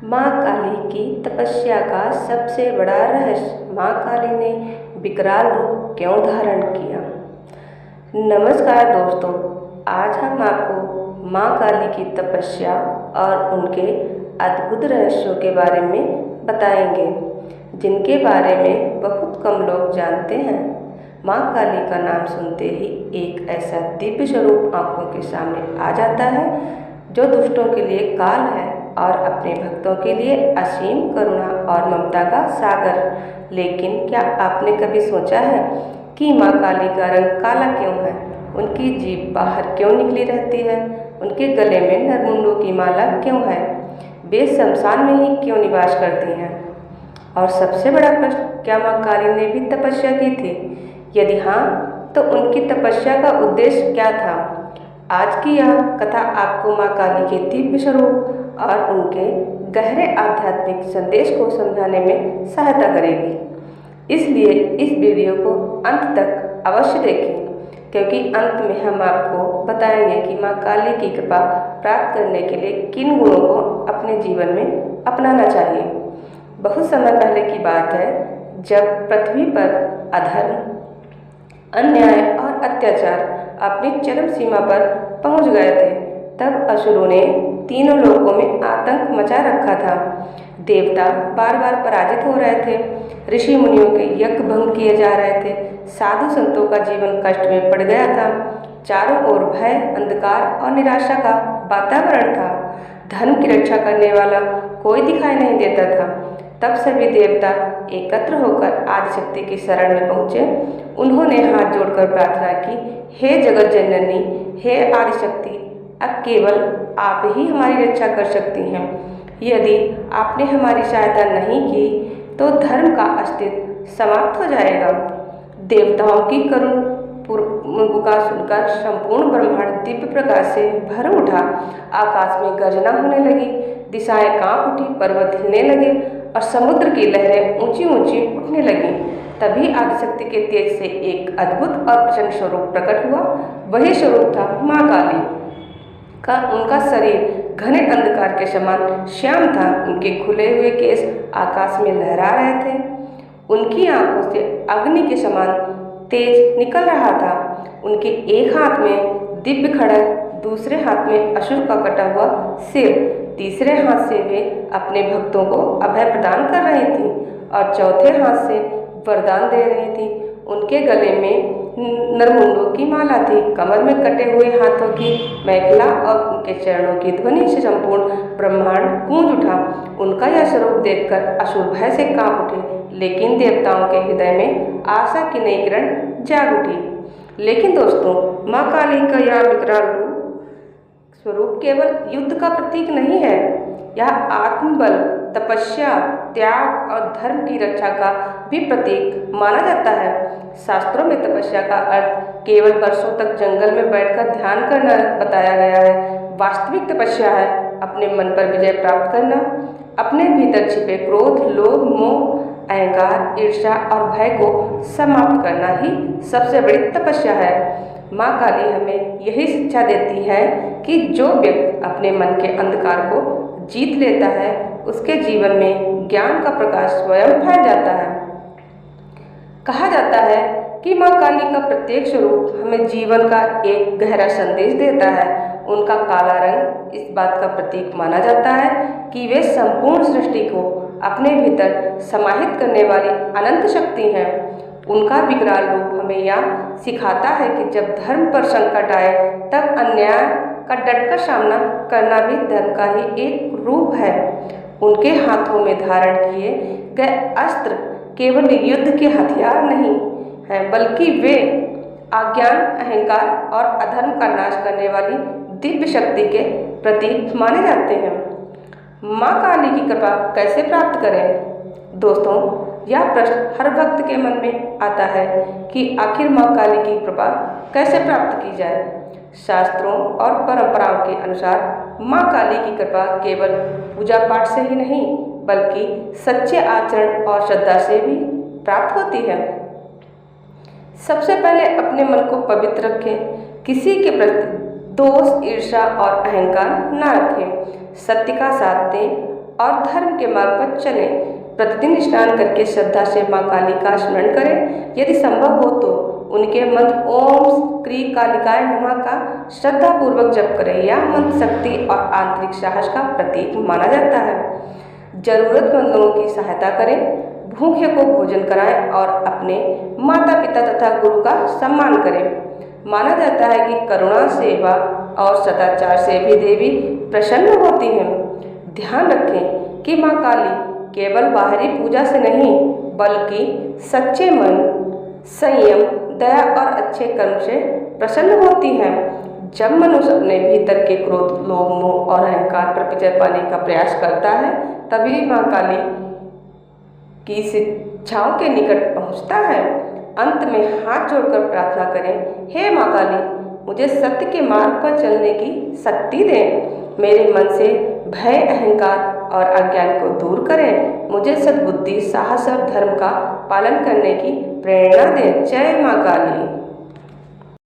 माँ काली की तपस्या का सबसे बड़ा रहस्य, माँ काली ने विकराल रूप क्यों धारण किया। नमस्कार दोस्तों, आज हम आपको माँ काली की तपस्या और उनके अद्भुत रहस्यों के बारे में बताएंगे, जिनके बारे में बहुत कम लोग जानते हैं। माँ काली का नाम सुनते ही एक ऐसा दिव्य स्वरूप आंखों के सामने आ जाता है जो दुष्टों के लिए काल है और अपने भक्तों के लिए असीम करुणा और ममता का सागर। लेकिन क्या आपने कभी सोचा है कि माँ काली का रंग काला क्यों है? उनकी जीभ बाहर क्यों निकली रहती है? उनके गले में नरमुंडों की माला क्यों है? वे शमशान में ही क्यों निवास करती हैं? और सबसे बड़ा प्रश्न, क्या माँ काली ने भी तपस्या की थी? यदि हाँ, तो उनकी तपस्या का उद्देश्य क्या था? आज की यह कथा आपको माँ काली के दिव्य स्वरूप और उनके गहरे आध्यात्मिक संदेश को समझाने में सहायता करेगी। इसलिए इस वीडियो को अंत तक अवश्य देखें, क्योंकि अंत में हम आपको बताएंगे कि माँ काली की कृपा प्राप्त करने के लिए किन गुणों को अपने जीवन में अपनाना चाहिए। बहुत समय पहले की बात है, जब पृथ्वी पर अधर्म, अन्याय और अत्याचार अपनी चरम सीमा पर पहुंच गए थे। तब असुरों ने तीनों लोकों में आतंक मचा रखा था। देवता बार बार पराजित हो रहे थे, ऋषि मुनियों के यज्ञ भंग किए जा रहे थे, साधु संतों का जीवन कष्ट में पड़ गया था। चारों ओर भय, अंधकार और निराशा का वातावरण था। धर्म की रक्षा करने वाला कोई दिखाई नहीं देता था। तब सभी देवता एकत्र होकर आदिशक्ति की शरण में पहुँचे। उन्होंने हाथ जोड़कर प्रार्थना की, हे जगत जननी, हे आदिशक्ति, अब केवल आप ही हमारी रक्षा कर सकती हैं। यदि आपने हमारी सहायता नहीं की तो धर्म का अस्तित्व समाप्त हो जाएगा। देवताओं की करुण पुकार सुनकर संपूर्ण ब्रह्मांड दिव्य प्रकाश से भर उठा। आकाश में गर्जना होने लगी, दिशाएं कांप उठी, पर्वत हिलने लगे और समुद्र की लहरें ऊंची ऊंची उठने लगीं। तभी आदिशक्ति के तेज से एक अद्भुत और प्रचंड स्वरूप प्रकट हुआ। वही स्वरूप था माँ काली का। उनका शरीर घने अंधकार के समान श्याम था। उनके खुले हुए केस आकाश में लहरा रहे थे। उनकी आंखों से अग्नि के समान तेज निकल रहा था। उनके एक हाथ में दिव्य खड्ग, दूसरे हाथ में असुर का कटा हुआ सिर, तीसरे हाथ से वे अपने भक्तों को अभय प्रदान कर रही थी और चौथे हाथ से वरदान दे रही थी। उनके गले में नरमुंडों की माला थी, कमर में कटे हुए हाथों की मेखला और उनके चरणों की ध्वनि से संपूर्ण ब्रह्मांड गूंज उठा। उनका यह स्वरूप देखकर असुर भय से कांप उठे, लेकिन देवताओं के हृदय में आशा की नई किरण जाग उठी। लेकिन दोस्तों, माँ काली का यह विकराल स्वरूप केवल युद्ध का प्रतीक नहीं है, यह आत्मबल, तपस्या, त्याग और धर्म की रक्षा का भी प्रतीक माना जाता है। शास्त्रों में तपस्या का अर्थ केवल वर्षों तक जंगल में बैठकर ध्यान करना बताया गया है। वास्तविक तपस्या है अपने मन पर विजय प्राप्त करना, अपने भीतर छिपे क्रोध, लोभ, मोह, अहंकार, ईर्ष्या और भय को समाप्त करना ही सबसे बड़ी तपस्या है। माँ काली हमें यही शिक्षा देती है कि जो व्यक्ति अपने मन के अंधकार को जीत लेता है, उसके जीवन में ज्ञान का प्रकाश स्वयं फैल जाता है। कहा जाता है कि माँ काली का प्रत्येक स्वरूप हमें जीवन का एक गहरा संदेश देता है। उनका काला रंग इस बात का प्रतीक माना जाता है कि वे संपूर्ण सृष्टि को अपने भीतर समाहित करने वाली अनंत शक्ति हैं। उनका विकराल रूप हमें यह सिखाता है कि जब धर्म पर संकट आए, तब अन्याय का डटकर सामना करना भी धर्म का ही एक रूप है। उनके हाथों में धारण किए गए अस्त्र केवल युद्ध के हथियार नहीं हैं, बल्कि वे अज्ञान, अहंकार और अधर्म का नाश करने वाली दिव्य शक्ति के प्रतीक माने जाते हैं। माँ काली की कृपा कैसे प्राप्त करें? दोस्तों, यह प्रश्न हर भक्त के मन में आता है कि आखिर माँ काली की कृपा कैसे प्राप्त की जाए। शास्त्रों और परंपराओं के अनुसार माँ काली की कृपा केवल पूजा पाठ से ही नहीं, बल्कि सच्चे आचरण और श्रद्धा से भी प्राप्त होती है। सबसे पहले अपने मन को पवित्र रखें। किसी के प्रति दोष, ईर्ष्या और अहंकार न रखें। सत्य का साथ दें और धर्म के मार्ग पर चलें। प्रतिदिन स्नान करके श्रद्धा से माँ काली का स्मरण करें। यदि संभव हो तो उनके मंत्र ओम क्री कालिकाय नमः का श्रद्धापूर्वक जप करें। यह मंत्र शक्ति और आंतरिक साहस का प्रतीक माना जाता है। जरूरतमंद लोगों की सहायता करें, भूखे को भोजन कराएं और अपने माता पिता तथा गुरु का सम्मान करें। माना जाता है कि करुणा, सेवा और सदाचार से भी देवी प्रसन्न होती हैं। ध्यान रखें कि माँ काली केवल बाहरी पूजा से नहीं बल्कि सच्चे मन, संयम, दया और अच्छे कर्म से प्रसन्न होती हैं। जब मनुष्य अपने भीतर के क्रोध, लोभ, मोह और अहंकार पर विजय पाने का प्रयास करता है तभी माँ काली की शिक्षाओं के निकट पहुँचता है। अंत में हाथ जोड़कर प्रार्थना करें, हे माँ काली, मुझे सत्य के मार्ग पर चलने की शक्ति दें। मेरे मन से भय, अहंकार और अज्ञान को दूर करें। मुझे सद्बुद्धि, साहस और धर्म का पालन करने की प्रेरणा दें। जय माँ काली।